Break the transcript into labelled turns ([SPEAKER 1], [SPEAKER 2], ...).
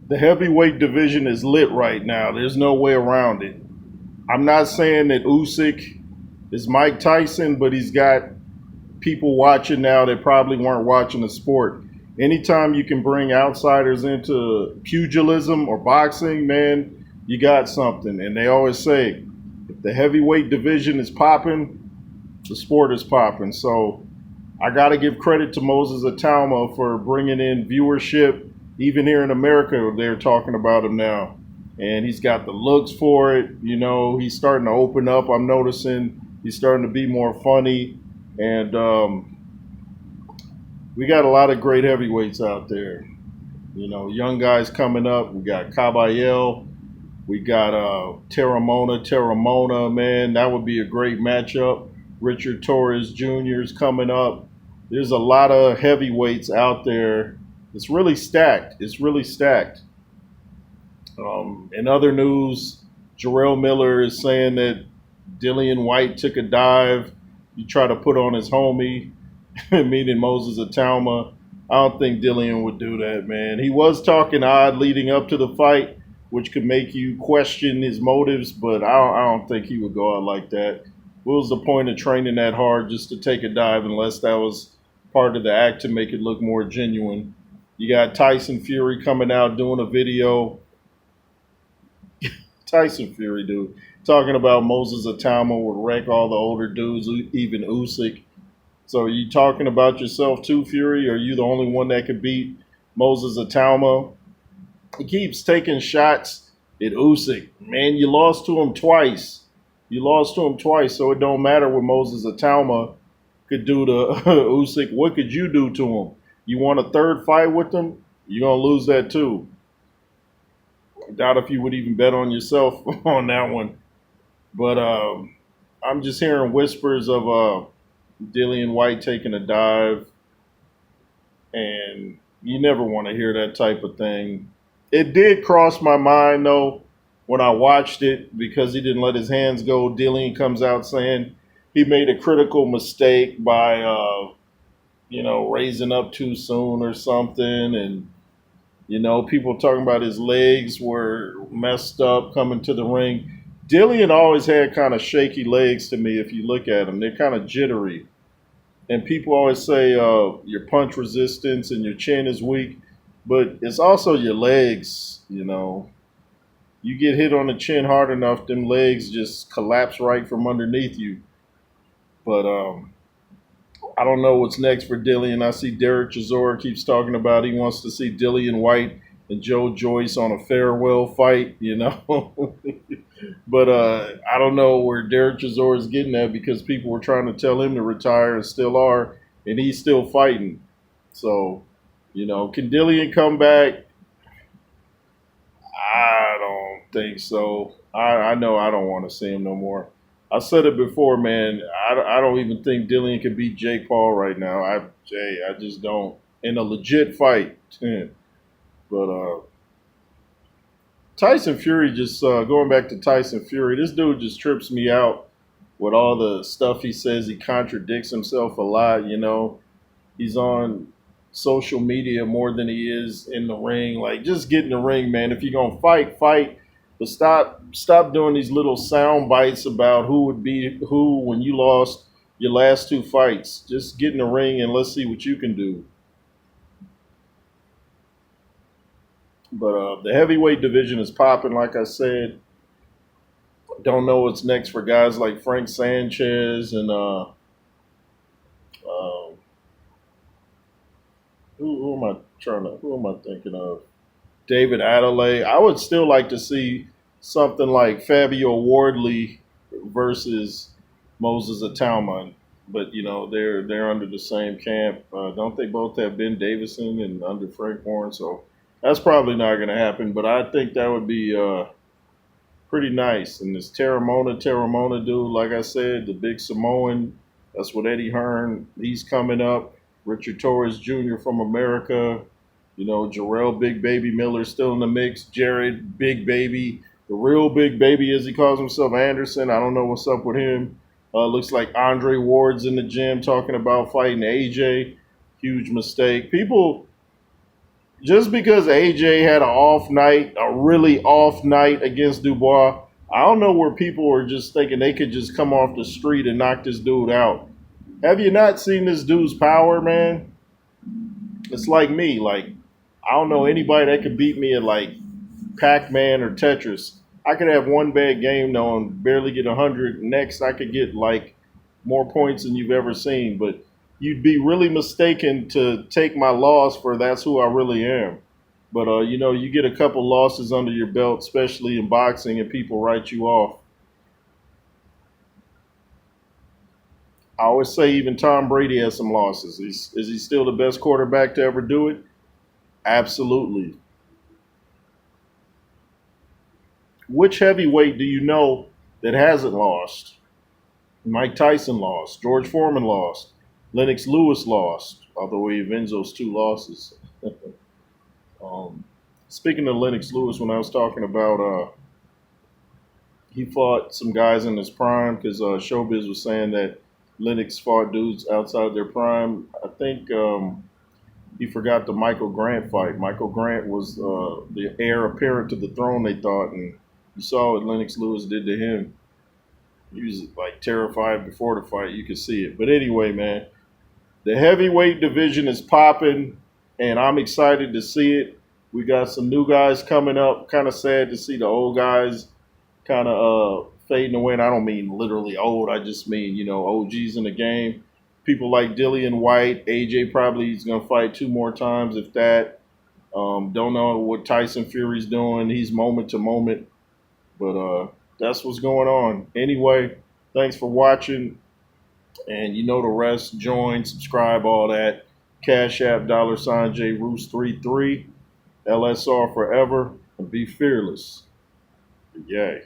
[SPEAKER 1] The heavyweight division is lit right now. There's no way around it. I'm not saying that Usyk is Mike Tyson, but he's got people watching now that probably weren't watching the sport. Anytime you can bring outsiders into pugilism or boxing, man, you got something. And they always say, if the heavyweight division is popping, the sport is popping. So I got to give credit to Moses Atalma for bringing in viewership. Even here in America, they're talking about him now. And he's got the looks for it. You know, he's starting to open up. I'm noticing he's starting to be more funny. And we got a lot of great heavyweights out there. You know, young guys coming up. We got Caballel. We got Terramona, man. That would be a great matchup. Richard Torres Jr. is coming up. There's a lot of heavyweights out there. It's really stacked. It's really stacked. In other news, Jarrell Miller is saying that Dillian White took a dive. He tried to put on his homie, meaning Moses Atalma. I don't think Dillian would do that, man. He was talking odd leading up to the fight, which could make you question his motives, but I don't think he would go out like that. What was the point of training that hard just to take a dive unless that was part of the act to make it look more genuine? You got Tyson Fury coming out doing a video. Tyson Fury, dude, talking about Moses Atalma would wreck all the older dudes, even Usyk. So are you talking about yourself too, Fury? Or are you the only one that could beat Moses Atalma? He keeps taking shots at Usyk. Man, you lost to him twice. You lost to him twice, so it don't matter what Moses Atalma could do to Usyk. What could you do to him? You want a third fight with him? You're going to lose that too. I doubt if you would even bet on yourself on that one. But I'm just hearing whispers of Dillian White taking a dive. And you never want to hear that type of thing. It did cross my mind, though, when I watched it because he didn't let his hands go. Dillian comes out saying he made a critical mistake by, raising up too soon or something. And, people talking about his legs were messed up coming to the ring. Dillian always had kind of shaky legs to me if you look at him. They're kind of jittery. And people always say your punch resistance and your chin is weak. But it's also your legs, You get hit on the chin hard enough, them legs just collapse right from underneath you. But I don't know what's next for Dillian. I see Derek Chisora keeps talking about he wants to see Dillian White and Joe Joyce on a farewell fight, But I don't know where Derek Chisora is getting at because people were trying to tell him to retire and still are, and he's still fighting. So, can Dillian come back? I don't think so. I know I don't want to see him no more. I said it before, man. I don't even think Dillian can beat Jake Paul right now. I just don't. In a legit fight. But Tyson Fury just going back to Tyson Fury, this dude just trips me out with all the stuff he says. He contradicts himself a lot, He's on social media more than he is in the ring. Like, just get in the ring, man. If you're gonna fight, fight. But stop doing these little sound bites about who would be who when you lost your last two fights. Just get in the ring and let's see what you can do. But the heavyweight division is popping, like I said. Don't know what's next for guys like Frank Sanchez and who am I thinking of? David Adelaide. I would still like to see something like Fabio Wardley versus Moses Atalma, but they're under the same camp. Don't they both have Ben Davison and under Frank Warren? So that's probably not going to happen. But I think that would be pretty nice. And this Terramona dude, like I said, the big Samoan. That's what Eddie Hearn. He's coming up. Richard Torres Jr. from America. Jarrell Big Baby Miller still in the mix. Jared Big Baby, the real Big Baby as he calls himself, Anderson. I don't know what's up with him. Looks like Andre Ward's in the gym talking about fighting AJ. Huge mistake. People just because AJ had an off night, a really off night against Dubois, I don't know where people are just thinking they could just come off the street and knock this dude out. Have you not seen this dude's power, man? It's like me. Like, I don't know anybody that could beat me at like Pac-Man or Tetris. I could have one bad game though and barely get 100. Next, I could get like more points than you've ever seen. But you'd be really mistaken to take my loss for that's who I really am. But you get a couple losses under your belt, especially in boxing, and people write you off. I always say even Tom Brady has some losses. Is he still the best quarterback to ever do it? Absolutely. Which heavyweight do you know that hasn't lost? Mike Tyson lost. George Foreman lost. Lennox Lewis lost, although he avenged those two losses. um, Speaking of Lennox Lewis, when I was talking about he fought some guys in his prime because Showbiz was saying that Lennox fought dudes outside their prime. I think he forgot the Michael Grant fight. Michael Grant was the heir apparent to the throne, they thought, and you saw what Lennox Lewis did to him. He was like terrified before the fight. You could see it. But anyway, man, the heavyweight division is popping, and I'm excited to see it. We got some new guys coming up. Kind of sad to see the old guys kind of fading away. And I don't mean literally old. I just mean OGs in the game. People like Dillian White, AJ probably is going to fight two more times if that. Don't know what Tyson Fury's doing. He's moment to moment, but that's what's going on. Anyway, thanks for watching, and you know the rest. Join, subscribe, all that. Cash App $J Roos 33 LSR forever, and be fearless. Yay.